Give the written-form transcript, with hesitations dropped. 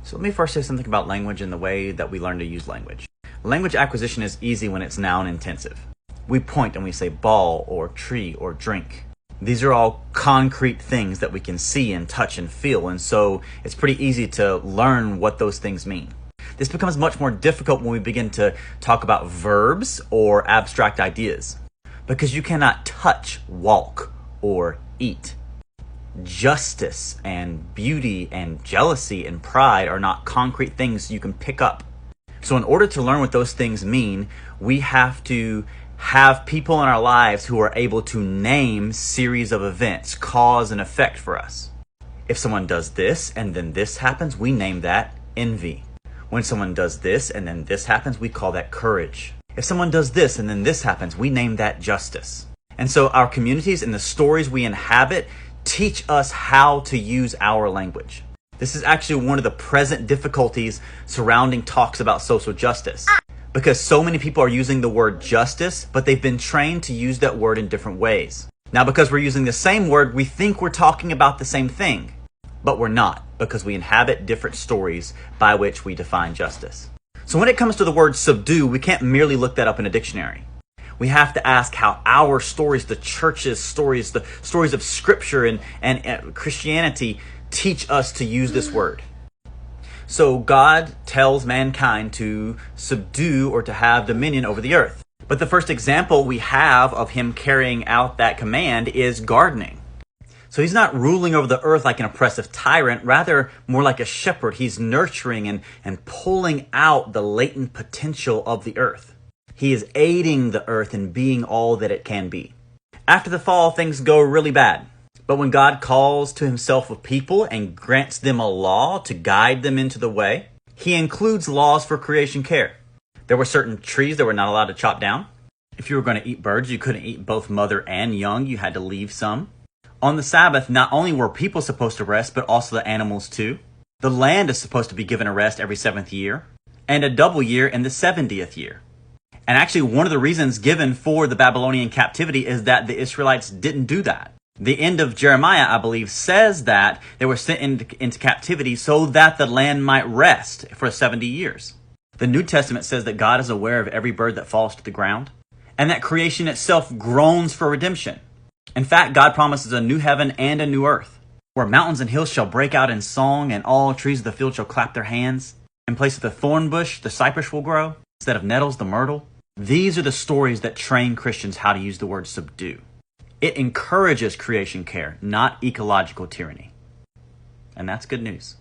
So let me first say something about language and the way that we learn to use language. Language acquisition is easy when it's noun intensive. We point and we say ball or tree or drink. These are all concrete things that we can see and touch and feel, and so it's pretty easy to learn what those things mean. This becomes much more difficult when we begin to talk about verbs or abstract ideas, because you cannot touch walk or eat. Justice and beauty and jealousy and pride are not concrete things you can pick up. So in order to learn what those things mean, we have to have people in our lives who are able to name series of events, cause and effect for us. If someone does this and then this happens, we name that envy. When someone does this and then this happens, we call that courage. If someone does this and then this happens, we name that justice. And so our communities and the stories we inhabit teach us how to use our language. This is actually one of the present difficulties surrounding talks about social justice, because so many people are using the word justice, but they've been trained to use that word in different ways. Now, because we're using the same word, we think we're talking about the same thing, but we're not, because we inhabit different stories by which we define justice. So when it comes to the word subdue, we can't merely look that up in a dictionary. We have to ask how our stories, the church's stories, the stories of Scripture and Christianity teach us to use this word. So God tells mankind to subdue or to have dominion over the earth. But the first example we have of him carrying out that command is gardening. So he's not ruling over the earth like an oppressive tyrant, rather more like a shepherd. He's nurturing and pulling out the latent potential of the earth. He is aiding the earth in being all that it can be. After the fall, things go really bad. But when God calls to himself a people and grants them a law to guide them into the way, he includes laws for creation care. There were certain trees that were not allowed to chop down. If you were going to eat birds, you couldn't eat both mother and young. You had to leave some. On the Sabbath, not only were people supposed to rest, but also the animals too. The land is supposed to be given a rest every 7th year, and a double year in the 70th year. And actually, one of the reasons given for the Babylonian captivity is that the Israelites didn't do that. The end of Jeremiah, I believe, says that they were sent into captivity so that the land might rest for 70 years. The New Testament says that God is aware of every bird that falls to the ground, and that creation itself groans for redemption. In fact, God promises a new heaven and a new earth, where mountains and hills shall break out in song, and all trees of the field shall clap their hands. In place of the thorn bush, the cypress will grow. Instead of nettles, the myrtle. These are the stories that train Christians how to use the word subdue. It encourages creation care, not ecological tyranny. And that's good news.